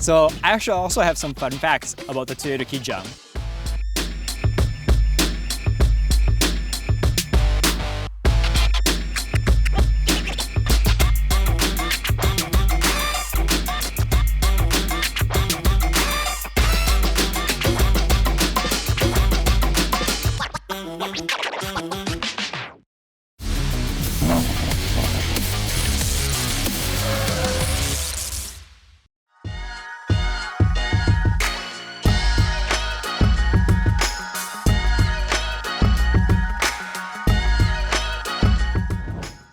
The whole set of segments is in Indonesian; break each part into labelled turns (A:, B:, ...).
A: So I actually also have some fun facts about the Toyota Kijang.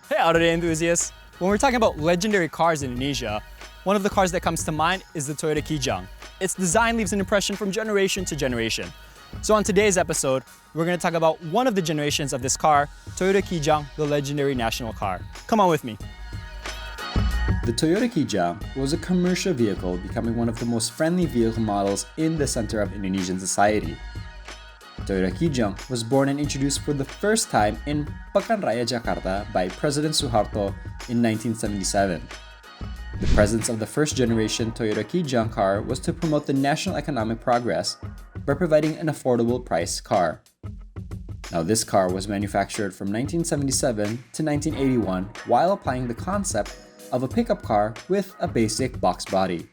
A: Hey auto day enthusiasts! When we're talking about legendary cars in Indonesia, one of the cars that comes to mind is the Toyota Kijang. Its design leaves an impression from generation to generation. So on today's episode, we're going to talk about one of the generations of this car, Toyota Kijang, the legendary national car. Come on with me.
B: The Toyota Kijang was a commercial vehicle, becoming one of the most friendly vehicle models in the center of Indonesian society. Toyota Kijang was born and introduced for the first time in Pekanraya, Jakarta by President Suharto in 1977. The presence of the first generation Toyota Kijang car was to promote the national economic progress by providing an affordable price car. Now, this car was manufactured from 1977 to 1981 while applying the concept of a pickup car with a basic box body.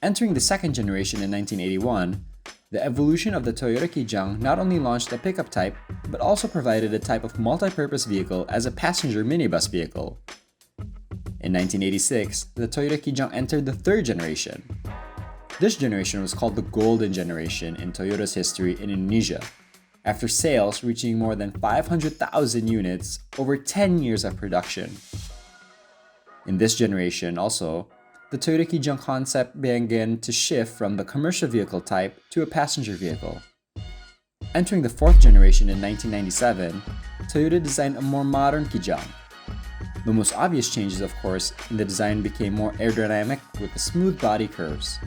B: Entering the second generation in 1981, the evolution of the Toyota Kijang not only launched a pickup type, but also provided a type of multi-purpose vehicle as a passenger minibus vehicle. In 1986, the Toyota Kijang entered the third generation. This generation was called the Golden Generation in Toyota's history in Indonesia, after sales reaching more than 500,000 units over 10 years of production. In this generation also, the Toyota Kijang concept began to shift from the commercial vehicle type to a passenger vehicle. Entering the fourth generation in 1997, Toyota designed a more modern Kijang. The most obvious changes, of course, in the design became more aerodynamic with the smooth body curves.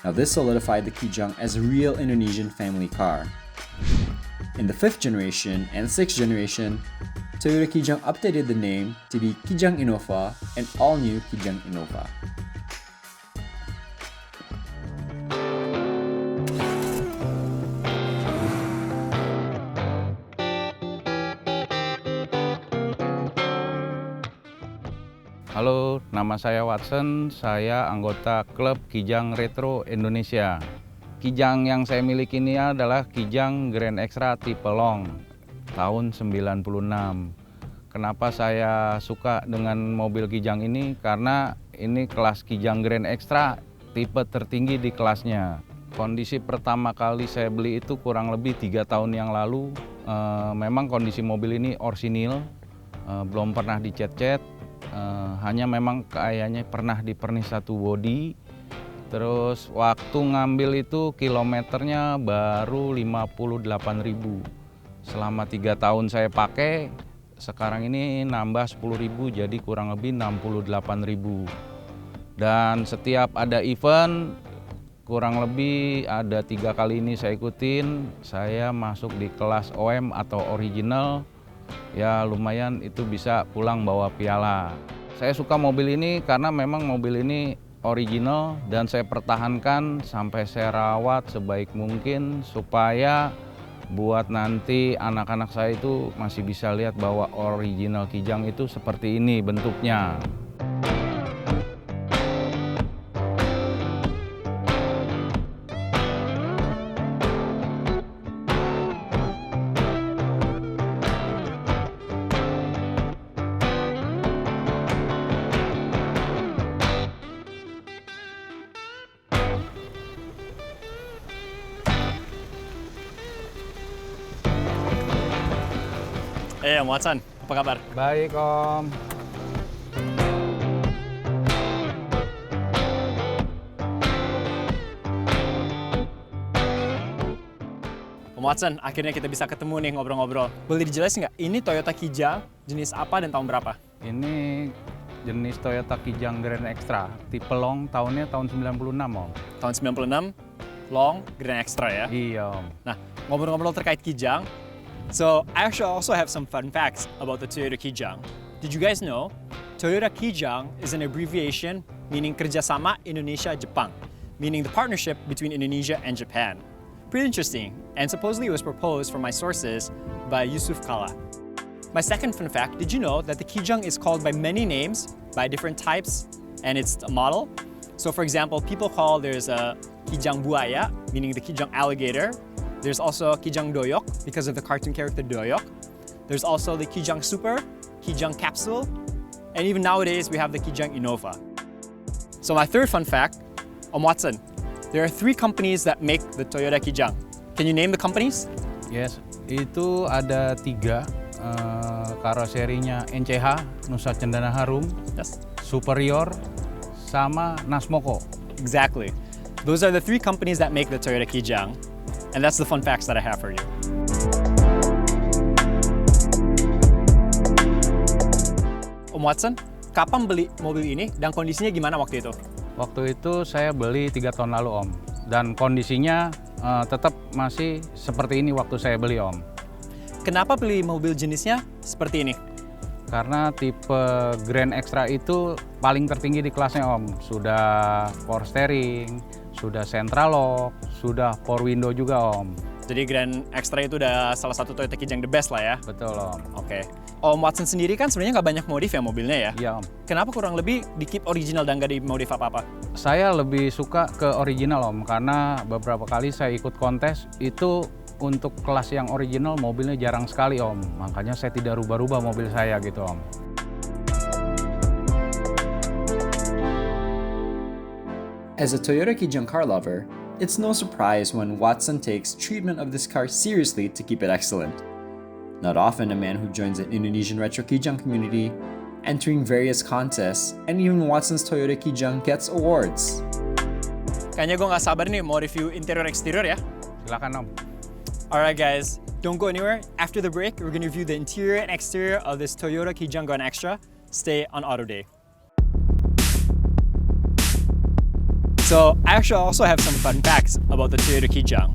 B: Now this solidified the Kijang as a real Indonesian family car. In the fifth generation and sixth generation, Toyota Kijang updated the name to be Kijang Innova and all-new Kijang Innova.
C: Halo, nama saya Watson, saya anggota klub Kijang Retro Indonesia. Kijang yang saya miliki ini adalah Kijang Grand Extra tipe long, tahun 96. Kenapa saya suka dengan mobil Kijang ini? Karena ini kelas Kijang Grand Extra, tipe tertinggi di kelasnya. Kondisi pertama kali saya beli itu kurang lebih 3 tahun yang lalu. Memang kondisi mobil ini orsinil, belum pernah dicet-cet. Hanya memang kayaknya pernah dipernis satu bodi. Terus waktu ngambil itu kilometernya baru 58.000. Selama 3 tahun saya pakai, sekarang ini nambah 10.000 jadi kurang lebih 68.000. Dan setiap ada event, kurang lebih ada 3 kali ini saya ikutin, saya masuk di kelas OM atau original. Ya lumayan itu bisa pulang bawa piala. Saya suka mobil ini karena memang mobil ini original dan saya pertahankan sampai saya rawat sebaik mungkin supaya buat nanti anak-anak saya itu masih bisa lihat bahwa original Kijang itu seperti ini bentuknya.
A: Om Watson, apa kabar?
C: Baik Om.
A: Om Watson, akhirnya kita bisa ketemu nih ngobrol-ngobrol. Boleh dijelasin nggak, ini Toyota Kijang jenis apa dan tahun berapa?
C: Ini jenis Toyota Kijang Grand Extra, tipe long, tahunnya tahun 96 Om.
A: Tahun 96, long, Grand Extra ya?
C: Iya Om.
A: Nah, ngobrol-ngobrol terkait Kijang, so I actually also have some fun facts about the Toyota Kijang. Did you guys know Toyota Kijang is an abbreviation meaning kerjasama Indonesia-Jepang, meaning the partnership between Indonesia and Japan. Pretty interesting, and supposedly it was proposed from my sources by Yusuf Kala. My second fun fact, did you know that the Kijang is called by many names, by different types, and it's a model? So for example, people call there's a Kijang Buaya, meaning the Kijang alligator. There's also Kijang Doyok, because of the cartoon character Doyok. There's also the Kijang Super, Kijang Capsule, and even nowadays we have the Kijang Innova. So my third fun fact, Watson, there are 3 companies that make the Toyota Kijang. Can you name the companies?
C: Yes, itu ada 3 karoserinya NCH, Nusa Cendana Harum,
A: Yes.
C: Superior, sama Nasmoko.
A: Exactly. Those are the 3 companies that make the Toyota Kijang, and that's the fun facts that I have for you. Watson, kapan beli mobil ini dan kondisinya gimana waktu itu?
C: Waktu itu saya beli 3 tahun lalu Om, dan kondisinya tetap masih seperti ini waktu saya beli Om.
A: Kenapa pilih mobil jenisnya seperti ini?
C: Karena tipe Grand Extra itu paling tertinggi di kelasnya Om. Sudah power steering, sudah central lock, sudah power window juga Om.
A: Jadi Grand Extra itu udah salah satu Toyota Kijang the best lah ya?
C: Betul Om.
A: Oke. Om Watson sendiri kan sebenarnya nggak banyak modif ya mobilnya ya?
C: Iya Om.
A: Kenapa kurang lebih di-keep original dan nggak dimodif apa-apa?
C: Saya lebih suka ke original Om, karena beberapa kali saya ikut kontes itu untuk kelas yang original mobilnya jarang sekali Om. Makanya saya tidak rubah-rubah mobil saya gitu Om.
B: As a Toyota Kijang car lover, it's no surprise when Watson takes treatment of this car seriously to keep it excellent. Not often a man who joins an Indonesian retro Kijang community, entering various contests, and even Watson's Toyota Kijang gets awards.
A: Kayaknya gue nggak sabar nih mau review interior eksterior ya.
C: Silakan Om.
A: Alright guys, don't go anywhere. After the break, we're gonna review the interior and exterior of this Toyota Kijang Grand Extra. Stay on Auto Day. So I actually also have some fun facts about the Toyota Kijang.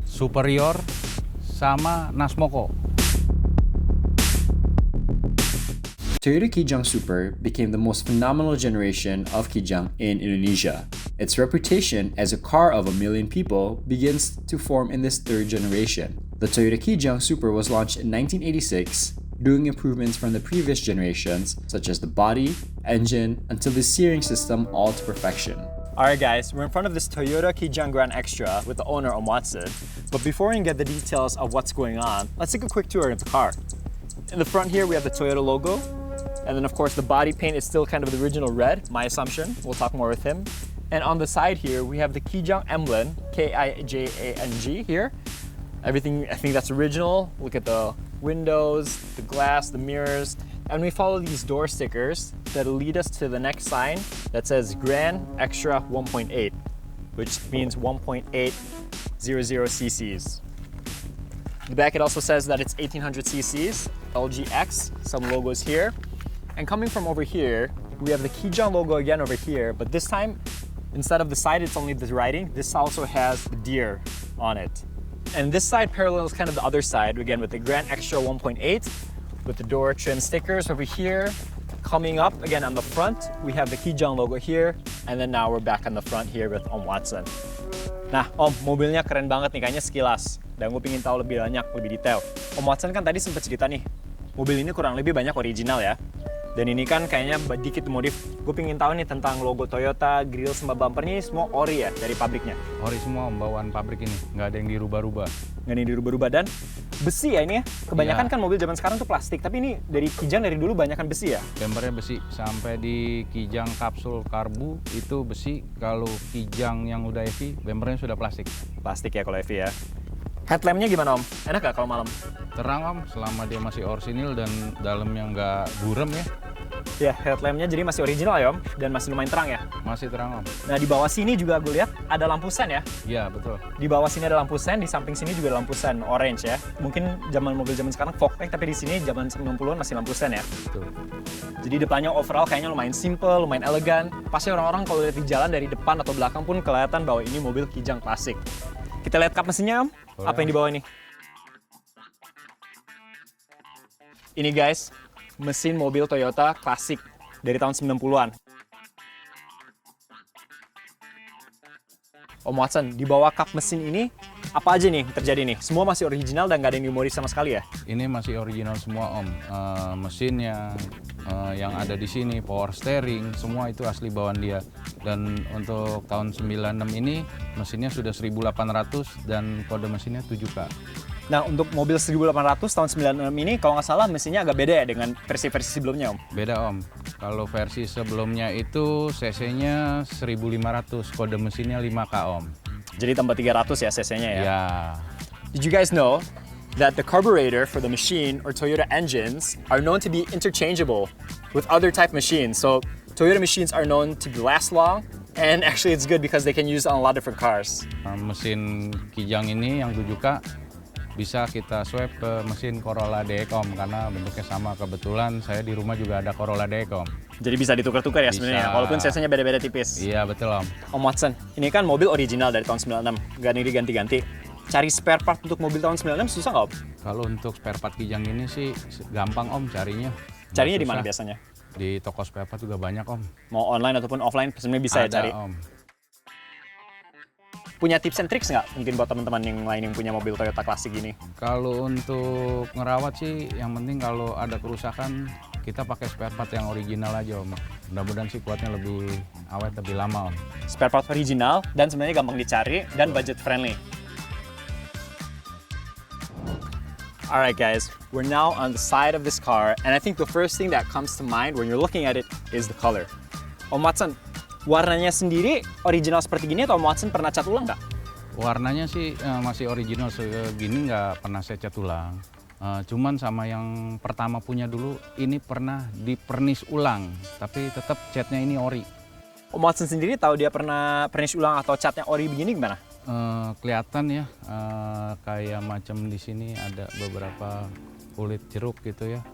C: Superior sama Nasmoko.
B: Toyota Kijang Super became the most phenomenal generation of Kijang in Indonesia. Its reputation as a car of a million people begins to form in this 3rd generation. The Toyota Kijang Super was launched in 1986, doing improvements from the previous generations, such as the body, engine, until the steering system, all to perfection.
A: Alright guys, we're in front of this Toyota Kijang Grand Extra with the owner, Watson. But before we can get the details of what's going on, let's take a quick tour of the car. In the front here, we have the Toyota logo. And then of course the body paint is still kind of the original red, my assumption. We'll talk more with him. And on the side here, we have the Kijang emblem, Kijang here. Everything, I think that's original. Look at the windows, the glass, the mirrors. And we follow these door stickers that lead us to the next sign that says Grand Extra 1.8, which means 1.800 cc's. The back it also says that it's 1800 cc's, LGX, some logos here. And coming from over here, we have the Kijang logo again over here, but this time, instead of the side, it's only the writing. This also has the deer on it. And this side parallels kind of the other side, again with the Grand Extra 1.8, with the door trim stickers over here. Coming up, again on the front, we have the Kijang logo here, and then now we're back on the front here with Watson. Nah, mobilnya keren banget nih, kayaknya sekilas. Dan gue pengen tahu lebih banyak, lebih detail. Watson kan tadi sempat cerita nih, mobil ini kurang lebih banyak original ya. Dan ini kan kayaknya dikit modif. Gue pengen tahu nih tentang logo Toyota, grill sama bumpernya ini semua ori ya dari pabriknya.
C: Ori semua bawaan pabrik ini, nggak ada yang dirubah-rubah.
A: Nggak ada yang dirubah-rubah dan besi ya ini ya. Kebanyakan
C: Iya.
A: kan mobil zaman sekarang tuh plastik, tapi ini dari Kijang dari dulu banyakan besi ya.
C: Bempernya besi, sampai di Kijang Kapsul Karbu itu besi. Kalau Kijang yang udah EV, bempernya sudah plastik.
A: Plastik ya kalau EV ya. Headlampnya gimana Om? Enak gak kalau malam?
C: Terang Om, selama dia masih orsinil dan dalamnya nggak burem ya.
A: Ya, headlampnya jadi masih original ya Om, dan masih lumayan terang ya.
C: Masih terang Om.
A: Nah di bawah sini juga gue lihat ada lampu sen ya.
C: Iya betul.
A: Di bawah sini ada lampu sen, di samping sini juga ada lampu sen orange ya. Mungkin zaman mobil zaman sekarang fog light, tapi di sini zaman 90-an masih lampu sen ya.
C: Betul.
A: Jadi depannya overall kayaknya lumayan simple, lumayan elegan. Pasti orang-orang kalau lihat di jalan dari depan atau belakang pun kelihatan bahwa ini mobil Kijang klasik. Kita lihat kap mesinnya Om. Apa yang di bawah ini? Ini guys, mesin mobil Toyota klasik dari tahun 90-an. Om Watson, di bawah kap mesin ini, apa aja nih terjadi nih? Semua masih original dan nggak ada yang dimodif sama sekali ya?
C: Ini masih original semua Om. Mesinnya, yang ada di sini, power steering, semua itu asli bawaan dia. Dan untuk tahun 96 ini, mesinnya sudah 1800 dan kode mesinnya 7K.
A: Nah, untuk mobil 1800 tahun 96 ini, kalau nggak salah mesinnya agak beda ya dengan versi-versi sebelumnya, Om?
C: Beda Om. Kalau versi sebelumnya itu cc-nya 1500, kode mesinnya 5K Om.
A: Jadi tambah 300 ya cc-nya ya?
C: Ya.
A: Did you guys know that the carburetor for the machine or Toyota engines are known to be interchangeable with other type machines? So Toyota machines are known to last long, and actually it's good because they can use on a lot of different cars.
C: Mesin Kijang ini yang 7K bisa kita swap ke mesin Corolla DX Om, karena bentuknya sama. Kebetulan saya di rumah juga ada Corolla DX Om.
A: Jadi bisa ditukar-tukar ya
C: Bisa.
A: sebenarnya, walaupun cc-nya beda-beda tipis.
C: Iya betul Om.
A: Om Watson, ini kan mobil original dari tahun 96, nggak diganti-ganti. Cari spare part untuk mobil tahun 96 susah nggak Om?
C: Kalau untuk spare part Kijang ini sih gampang Om carinya.
A: Carinya di
C: Nggak
A: mana
C: susah.
A: biasanya?
C: Di toko spare part juga banyak Om.
A: Mau online ataupun offline, sebenarnya bisa ya
C: Ada
A: cari.
C: Om.
A: Punya tips and tricks nggak mungkin buat teman-teman yang lain yang punya mobil Toyota klasik gini?
C: Kalau untuk ngerawat sih yang penting kalau ada kerusakan kita pakai spare part yang original aja Om. Mudah-mudahan sih kuatnya lebih awet, lebih lama Om.
A: Spare part original dan sebenarnya gampang dicari dan budget friendly. Alright guys, we're now on the side of this car and I think the first thing that comes to mind when you're looking at it is the color. Om Watson, warnanya sendiri original seperti gini atau Om Watson pernah cat ulang nggak?
C: Warnanya sih masih original segini, nggak pernah saya cat ulang. Cuman sama yang pertama punya dulu ini pernah dipernis ulang, tapi tetap catnya ini ori.
A: Om Watson sendiri tahu dia pernah pernis ulang atau catnya ori begini gimana?
C: Kelihatan ya, kayak macam di sini ada beberapa kulit jeruk gitu ya.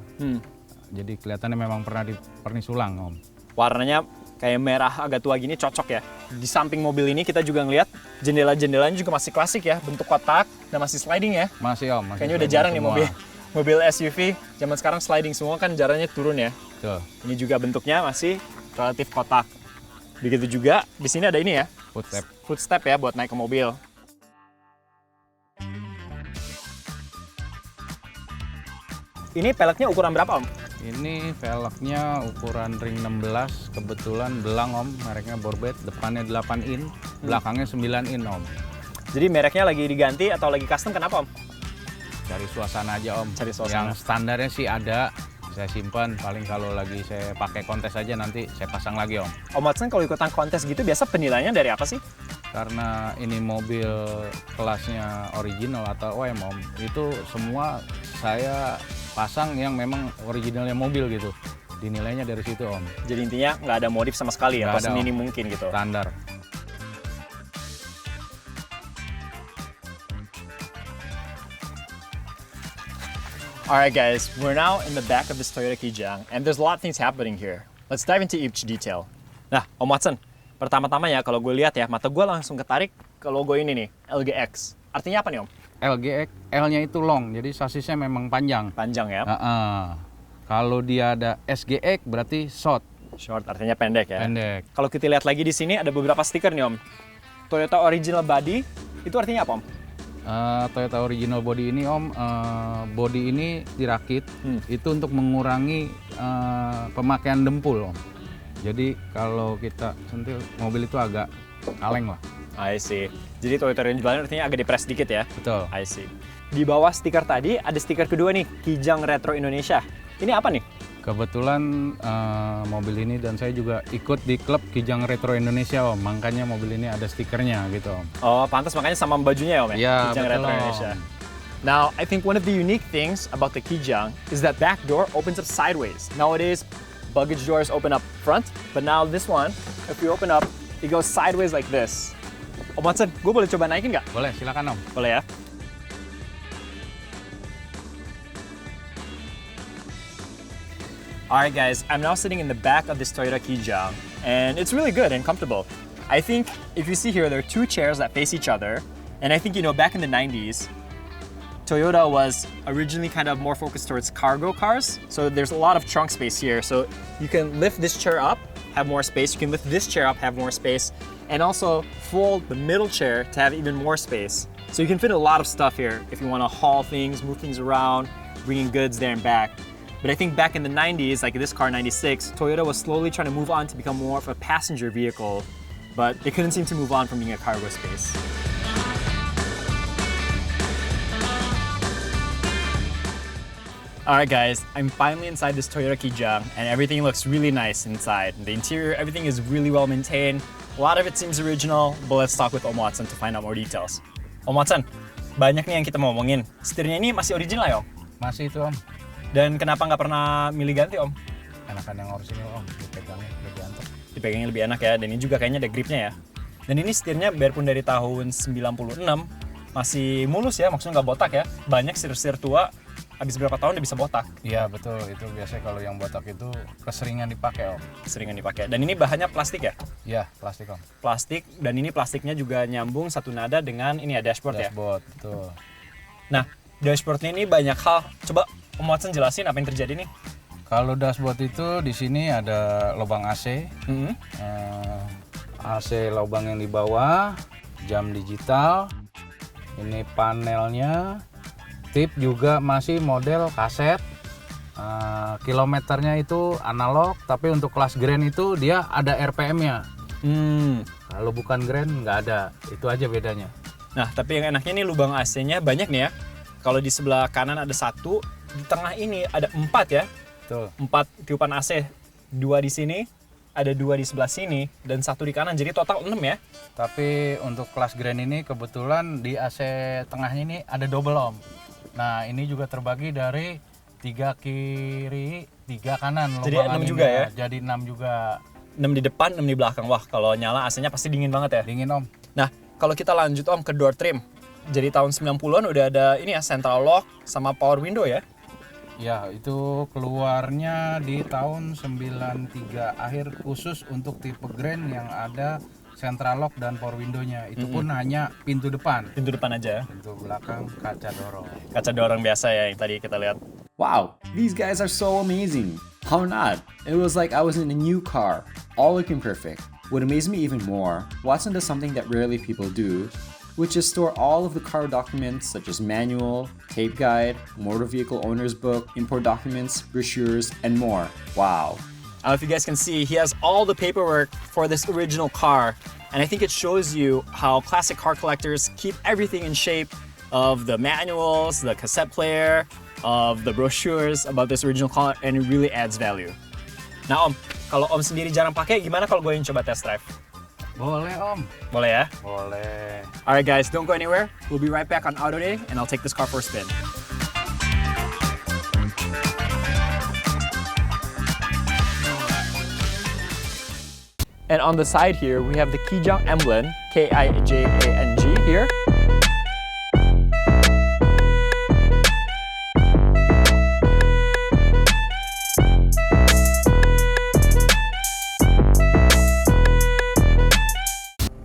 C: Jadi kelihatannya memang pernah dipernis ulang Om.
A: Warnanya kayak merah agak tua gini cocok ya. Di samping mobil ini kita juga ngeliat jendela-jendelanya juga masih klasik ya, bentuk kotak dan masih sliding ya.
C: Masih Om. Masih
A: Kayaknya udah
C: sliding
A: jarang nih
C: semua.
A: mobil SUV zaman sekarang sliding semua kan, jaraknya turun ya.
C: Tuh,
A: Ini juga bentuknya masih relatif kotak. Begitu juga di sini ada ini ya, footstep ya buat naik ke mobil. Ini peleknya ukuran berapa Om?
C: ini velgnya ukuran ring 16, kebetulan belang Om, mereknya Borbet, depannya 8 in, belakangnya 9 in Om.
A: Jadi mereknya lagi diganti atau lagi custom, kenapa Om?
C: Cari suasana aja Om.
A: Cari suasana.
C: Yang standarnya sih ada, saya simpan, paling kalau lagi saya pakai kontes aja nanti saya pasang lagi Om.
A: Om Watson kalau ikutan kontes gitu biasa penilaiannya dari apa sih?
C: Karena ini mobil kelasnya original atau OM Om, itu semua saya pasang yang memang originalnya mobil gitu. Dinilainya dari situ Om.
A: Jadi intinya nggak ada modif sama sekali ya,
C: Nggak
A: atau
C: ada,
A: semini
C: Om.
A: mungkin gitu.
C: Standar.
A: Alright guys, we're now in the back of this Toyota Kijang and there's a lot of things happening here. Let's dive into each detail. Nah, Om Watson, pertama-tama ya kalau gue lihat ya, mata gue langsung ketarik ke logo ini nih, LGX. Artinya apa nih Om?
C: LGX, L-nya itu long, jadi sasisnya memang panjang.
A: Panjang ya?
C: Kalau dia ada SGX berarti short,
A: Short artinya pendek ya?
C: pendek.
A: Kalau kita lihat lagi di sini ada beberapa stiker nih Om. Toyota Original Body, itu artinya apa Om?
C: Toyota Original Body ini Om, body ini dirakit itu untuk mengurangi pemakaian dempul Om. Jadi kalau kita sentil mobil itu agak kaleng lah.
A: I see. Jadi Toyota Original Body artinya agak dipres dikit ya?
C: Betul.
A: I see. Di bawah stiker tadi ada stiker kedua nih, Kijang Retro Indonesia. Ini apa nih?
C: Kebetulan mobil ini dan saya juga ikut di klub Kijang Retro Indonesia Om, makanya mobil ini ada stikernya gitu Om.
A: Oh, pantas makanya sama bajunya ya Om ya?
C: Iya,
A: Kijang
C: betul,
A: Retro
C: Om.
A: Indonesia. Now, I think one of the unique things about the Kijang is that back door opens up sideways. Nowadays, luggage doors open up front, but now this one, if you open up, it goes sideways like this. Om Watson, gue boleh coba naikin nggak?
C: Boleh, silakan Om.
A: Boleh ya? Alright guys, I'm now sitting in the back of this Toyota Kijang, and it's really good and comfortable. I think if you see here, there are two chairs that face each other, and I think, you know, back in the 90s, Toyota was originally kind of more focused towards cargo cars. So there's a lot of trunk space here. So you can lift this chair up, have more space. You can lift this chair up, have more space. And also fold the middle chair to have even more space. So you can fit a lot of stuff here if you want to haul things, move things around, bringing goods there and back. But I think back in the 90s, like this car, 96, Toyota was slowly trying to move on to become more of a passenger vehicle, but they couldn't seem to move on from being a cargo space. Alright guys, I'm finally inside this Toyota Kijang and everything looks really nice inside. The interior, everything is really well maintained. A lot of it seems original, but let's talk with Om Watson to find out more details. Om Watson, banyak nih yang kita mau ngomongin. Setirnya ini masih original ya Om?
C: Masih itu Om.
A: Dan kenapa nggak pernah milih ganti Om?
C: Enakan yang orisinil Om, dipegangnya lebih enak.
A: Dipegangnya lebih enak ya, dan ini juga kayaknya ada gripnya ya. Dan ini setirnya biarpun dari tahun 96, masih mulus ya, maksudnya nggak botak ya. Banyak setir-setir tua, habis berapa tahun udah bisa botak.
C: Iya betul, itu biasanya kalau yang botak itu keseringan dipakai Om.
A: Keseringan dipakai. Dan ini bahannya plastik ya?
C: Iya, plastik Om.
A: Plastik, dan ini plastiknya juga nyambung satu nada dengan ini ya, dashboard ya?
C: Dashboard, betul.
A: Nah, dashboardnya ini banyak hal. Coba Om Watson jelasin apa yang terjadi nih.
C: Kalau dashboard itu di sini ada lubang AC, AC lubang yang di bawah, jam digital, ini panelnya, tip juga masih model kaset, kilometernya itu analog, tapi untuk kelas Grand itu dia ada RPM-nya. Kalau bukan Grand nggak ada, itu aja bedanya.
A: Nah, tapi yang enaknya nih lubang AC-nya banyak nih ya. Kalau di sebelah kanan ada 1, di tengah ini ada 4 ya.
C: Betul.
A: 4 tiupan AC, 2 di sini, ada 2 di sebelah sini, dan 1 di kanan, jadi total 6 ya.
C: Tapi untuk kelas Grand ini kebetulan di AC tengahnya ini ada double Om. Nah ini juga terbagi dari 3 kiri, 3 kanan.
A: Jadi 6 juga ya?
C: Jadi 6 juga.
A: 6 di depan, 6 di belakang. Wah, kalau nyala AC-nya pasti dingin banget ya.
C: Dingin Om.
A: Nah, kalau kita lanjut Om ke door trim. Jadi tahun 90-an udah ada ini ya, central lock sama power window ya.
C: Ya, itu keluarnya di tahun 93 akhir khusus untuk tipe Grand yang ada central lock dan power window-nya. Itu pun hanya pintu depan.
A: Pintu depan aja ya.
C: Pintu belakang kaca dorong.
A: Kaca dorong biasa ya yang tadi kita lihat.
B: Wow, these guys are so amazing. How not? It was like I was in a new car, all looking perfect. What amazed me even more, Watson does something that rarely people do, which is store all of the car documents such as manual, tape guide, motor vehicle owner's book, import documents, brochures, and more. Wow.
A: I don't know if you guys can see, he has all the paperwork for this original car. And I think it shows you how classic car collectors keep everything in shape of the manuals, the cassette player, of the brochures about this original car, and it really adds value. Nah Om, kalau Om sendiri jarang pakai, gimana kalau gue yang coba test drive?
C: Boleh Om.
A: Boleh ya?
C: Boleh.
A: Alright guys, don't go anywhere. We'll be right back on Auto Day, and I'll take this car for a spin. And on the side here, we have the Kijang emblem, Kijang here.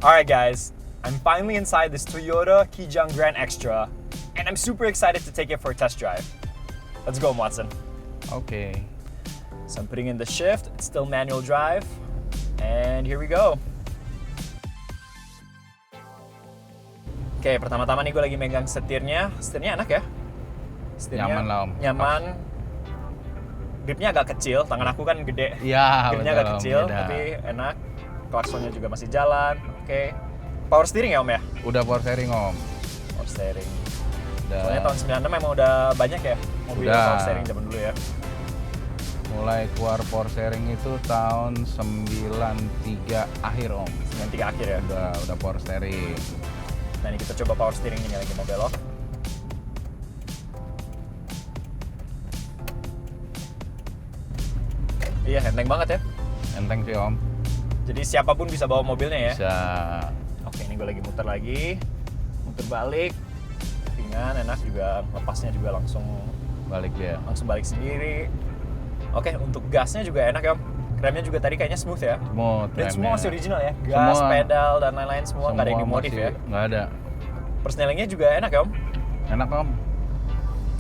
A: Alright guys, I'm finally inside this Toyota Kijang Grand Extra, and I'm super excited to take it for a test drive. Let's go, Watson.
C: Oke.
A: So I'm putting in the shift, it's still manual drive, and here we go. Oke, pertama-tama nih gue lagi megang setirnya. Setirnya enak ya? Setirnya
C: Nyaman lah Om.
A: Nyaman. Gripnya agak kecil, tangan aku kan gede.
C: Iya,
A: Gripnya agak kecil, tapi enak. Klaksonnya juga masih jalan. Oke. Power steering ya Om ya?
C: Udah power steering Om.
A: Power steering.
C: Udah.
A: Soalnya tahun 96 memang udah banyak ya mobil
C: Udah.
A: power steering zaman dulu ya.
C: Mulai keluar power steering itu tahun 93 akhir Om.
A: 93 akhir ya.
C: Udah power steering.
A: Nah ini kita coba power steering ini lagi mau belok. Iya, enteng banget ya.
C: Enteng sih Om.
A: Jadi siapapun bisa bawa mobilnya ya.
C: Bisa.
A: Oke, ini gue lagi muter lagi. Muter balik. Ringan, enak juga. Lepasnya juga langsung
C: Balik dia.
A: balik sendiri. Oke, untuk gasnya juga enak ya Om. Remnya juga tadi kayaknya smooth ya.
C: Smooth.
A: Dan semua
C: remnya.
A: masih original ya. Gas,
C: Semua.
A: pedal, dan lain-lain semua nggak ada yang dimodif ya.
C: Nggak ada.
A: Persnelingnya juga enak ya Om.
C: Enak Om.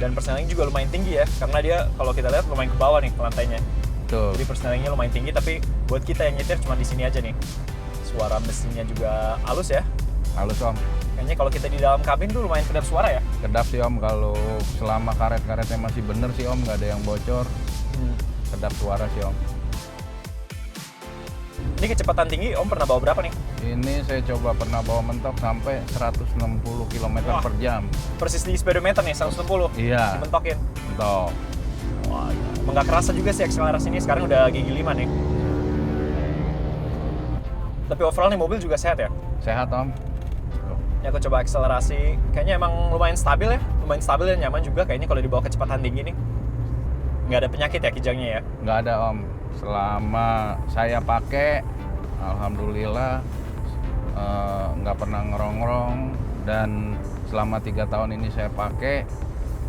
A: Dan persneling juga lumayan tinggi ya, karena dia kalau kita lihat lumayan ke bawah nih ke lantainya.
C: Tuh.
A: Jadi persnelingnya lumayan tinggi, tapi buat kita yang nyetir cuma di sini aja nih. Suara mesinnya juga halus ya.
C: Halus Om.
A: Kayaknya kalau kita di dalam kabin tuh lumayan kedap suara ya.
C: Kedap sih Om, kalau selama karet-karetnya masih bener sih Om, nggak ada yang bocor. Kedap suara sih Om.
A: Ini kecepatan tinggi Om pernah bawa berapa nih?
C: Ini saya coba pernah bawa mentok sampai 160 km
A: Wah.
C: per jam.
A: Persis di speedometer nih, 160.
C: Iya.
A: Dimentokin.
C: Mentok.
A: Wah, emang nggak kerasa juga sih akselerasi ini, sekarang udah gigi 5 nih. Tapi overall nih mobil juga sehat ya?
C: Sehat Om.
A: Ini aku coba akselerasi, kayaknya emang lumayan stabil ya. Lumayan stabil dan nyaman juga kayaknya kalau dibawa kecepatan tinggi nih. Nggak ada penyakit ya kijangnya ya?
C: Nggak ada Om. Selama saya pakai, alhamdulillah nggak pernah ngerongrong, dan selama 3 tahun ini saya pakai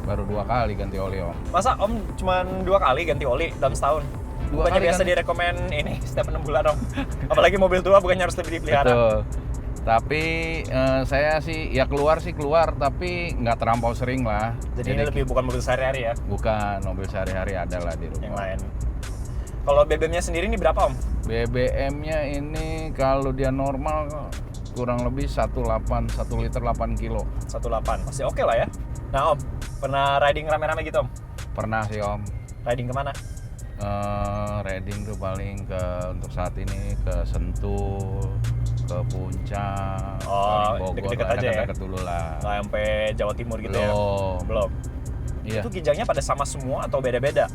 C: baru 2 kali ganti oli Om.
A: Masa Om cuma 2 kali ganti oli dalam setahun? Bukannya
C: kali
A: biasa
C: ganti.
A: direkomen ini setiap 6 bulan Om? Apalagi mobil tua bukannya harus lebih dipelihara?
C: Betul. Tapi saya sih ya keluar, tapi nggak terlampau sering lah.
A: Jadi ini lebih bukan mobil sehari-hari ya?
C: Bukan, mobil sehari-hari ada lah di rumah.
A: Yang lain. Kalau BBM-nya sendiri ini berapa Om?
C: BBM-nya ini kalau dia normal kurang lebih 1 liter 8 kilo.
A: 1.8, masih oke lah ya. Nah Om, pernah riding rame-rame gitu Om?
C: Pernah sih Om.
A: Riding kemana?
C: Riding tuh paling untuk saat ini ke Sentul, ke Puncak,
A: Oh,
C: paling Bogor,
A: deket-deket aja ya?
C: deket-deket dulu lah.
A: Nggak sampai Jawa Timur gitu ya?
C: Belum.
A: Belum.
C: Iya.
A: Itu kijangnya pada sama semua atau beda-beda?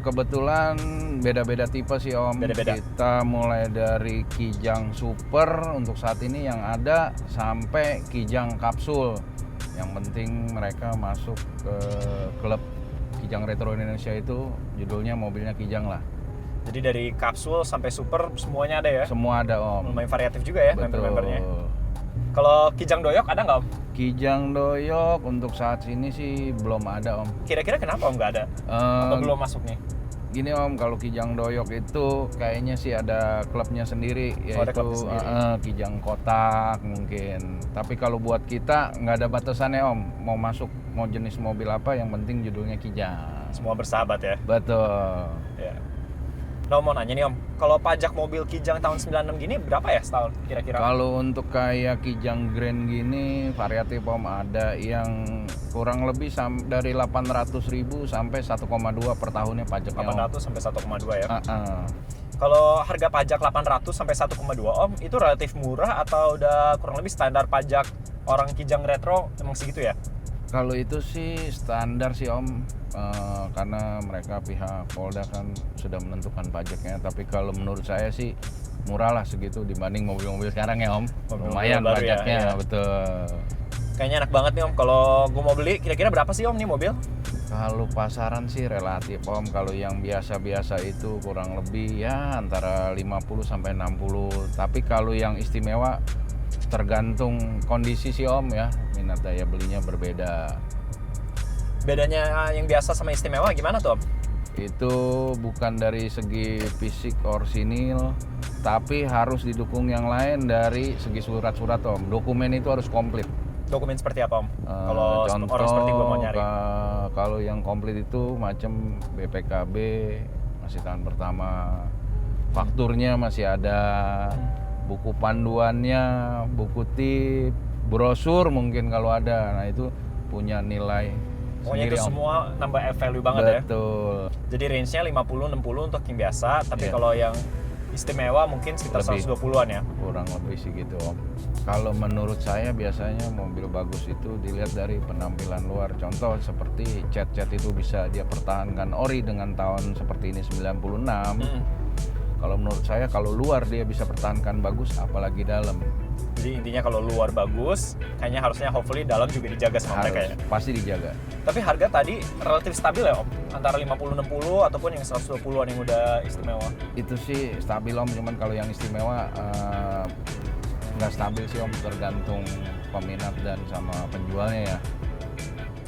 C: Kebetulan beda-beda tipe sih Om.
A: Beda-beda.
C: Kita mulai dari Kijang Super untuk saat ini yang ada sampai Kijang Kapsul. Yang penting mereka masuk ke klub Kijang Retro Indonesia, itu judulnya mobilnya Kijang lah.
A: Jadi dari kapsul sampai super semuanya ada ya?
C: Semua ada Om.
A: Lumayan variatif juga ya
C: Betul.
A: member-membernya. Kalau kijang doyok ada nggak Om?
C: Kijang Doyok untuk saat ini sih belum ada Om.
A: Kira-kira kenapa Om nggak ada? Atau belum masuk nih?
C: Gini Om, kalau Kijang Doyok itu kayaknya sih ada klubnya sendiri,
A: Oh, ada
C: yaitu
A: klubnya sendiri.
C: Kijang Kotak mungkin. Tapi kalau buat kita nggak ada batasannya Om, mau masuk mau jenis mobil apa, yang penting judulnya Kijang.
A: Semua bersahabat ya?
C: Betul.
A: Ya. Nah mau nanya nih Om, kalau pajak mobil kijang tahun 96 gini berapa ya setahun kira-kira?
C: Kalau untuk kayak Kijang Grand gini variatif Om, ada yang kurang lebih dari 800.000 sampai 1,2 per tahunnya pajaknya Om.
A: 800 sampai 1,2 ya?
C: Uh-uh.
A: Kalau harga pajak 800 sampai 1,2 Om, itu relatif murah atau udah kurang lebih standar pajak orang kijang retro emang segitu ya?
C: Kalau itu sih standar sih Om, karena mereka pihak Polda kan sudah menentukan pajaknya. Tapi kalau menurut saya sih murah lah segitu dibanding mobil-mobil sekarang ya Om.
A: Mobil-mobil
C: Lumayan
A: baru ya,
C: pajaknya,
A: iya.
C: betul.
A: Kayaknya enak banget nih Om, kalau gue mau beli kira-kira berapa sih Om nih mobil?
C: Kalau pasaran sih relatif Om, kalau yang biasa-biasa itu kurang lebih ya antara 50 sampai 60. Tapi kalau yang istimewa tergantung kondisi sih Om ya, minat daya belinya berbeda.
A: Bedanya yang biasa sama istimewa gimana tuh Om?
C: Itu bukan dari segi fisik orsinil, tapi harus didukung yang lain dari segi surat-surat Om. Dokumen itu harus komplit.
A: Dokumen seperti apa Om? Kalau
C: Contoh,
A: orang seperti gue mau nyari.
C: Kalau yang komplit itu macam BPKB, masih tahun pertama, fakturnya masih ada, buku panduannya, buku tip, brosur mungkin kalau ada. Nah itu punya nilai
A: Pokoknya
C: sendiri
A: itu
C: Om.
A: semua nambah value banget ya.
C: Betul.
A: Jadi range-nya 50-60 untuk yang biasa, tapi
C: Iya.
A: kalau yang istimewa mungkin sekitar
C: Lebih.
A: 120-an ya.
C: Kurang lebih sih gitu Om. Kalau menurut saya biasanya mobil bagus itu dilihat dari penampilan luar. Contoh seperti cat-cat itu bisa dia pertahankan ori dengan tahun seperti ini 96. Kalau menurut saya kalau luar dia bisa pertahankan bagus, apalagi dalam.
A: Jadi intinya kalau luar bagus, kayaknya harusnya hopefully dalam juga dijaga sama mereka ya.
C: Pasti dijaga.
A: Tapi harga tadi relatif stabil ya Om? Antara 50-60 ataupun yang 120-an yang udah istimewa?
C: Itu sih stabil Om, cuman kalau yang istimewa nggak stabil sih Om, tergantung peminat dan sama penjualnya ya.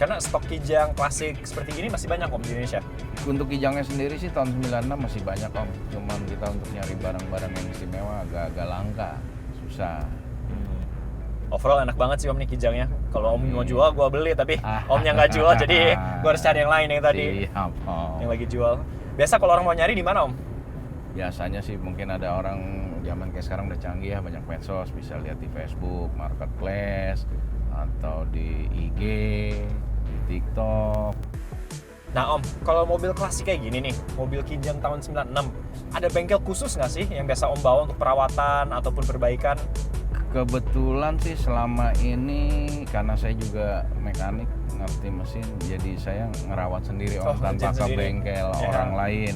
A: Karena stok kijang klasik seperti gini masih banyak Om di Indonesia.
C: Untuk kijangnya sendiri sih tahun 96 masih banyak Om, cuman kita untuk nyari barang-barang yang istimewa agak-agak langka, susah.
A: Overall enak banget sih Om nih Kijangnya. Kalau Om mau jual, gue beli. Tapi Omnya nggak jual, jadi gue harus cari yang lain yang tadi.
C: Siap, Om.
A: Yang lagi jual. Biasa kalau orang mau nyari di mana Om?
C: Biasanya sih mungkin ada orang zaman kayak sekarang udah canggih ya, banyak medsos, bisa lihat di Facebook, Marketplace, atau di IG, di TikTok.
A: Nah Om, kalau mobil klasik kayak gini nih, mobil Kijang tahun 96, ada bengkel khusus nggak sih yang biasa Om bawa untuk perawatan ataupun perbaikan?
C: Kebetulan sih selama ini karena saya juga mekanik, ngerti mesin, jadi saya ngerawat sendiri Om, tanpa ke bengkel orang lain.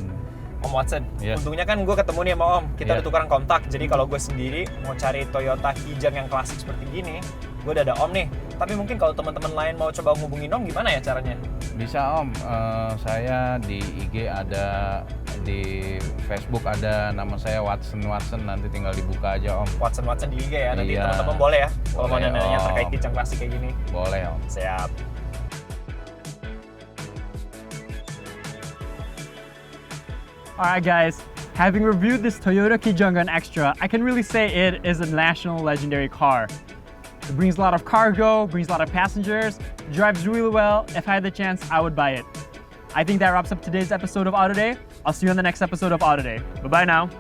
A: Om Watson,
C: Yes.
A: untungnya kan gue ketemu nih sama Om, kita udah tukeran kontak. Jadi kalau gue sendiri mau cari Toyota Kijang yang klasik seperti gini, gue udah ada Om nih. Tapi mungkin kalau teman-teman lain mau coba hubungin Om, gimana ya caranya?
C: Bisa Om, saya di IG ada, di Facebook ada, nama saya Watson, nanti tinggal dibuka aja Om.
A: Watson di IG ya, nanti
C: Iya.
A: teman-teman boleh ya kalau mau
C: Boleh,
A: nanya
C: Om.
A: terkait Kijang klasik kayak gini.
C: Boleh Om.
A: Siap. Alright guys, having reviewed this Toyota Kijang Grand Extra, I can really say it is a national legendary car. It brings a lot of cargo, brings a lot of passengers, drives really well. If I had the chance, I would buy it. I think that wraps up today's episode of Auto Day. I'll see you on the next episode of Auto Day. Bye-bye now.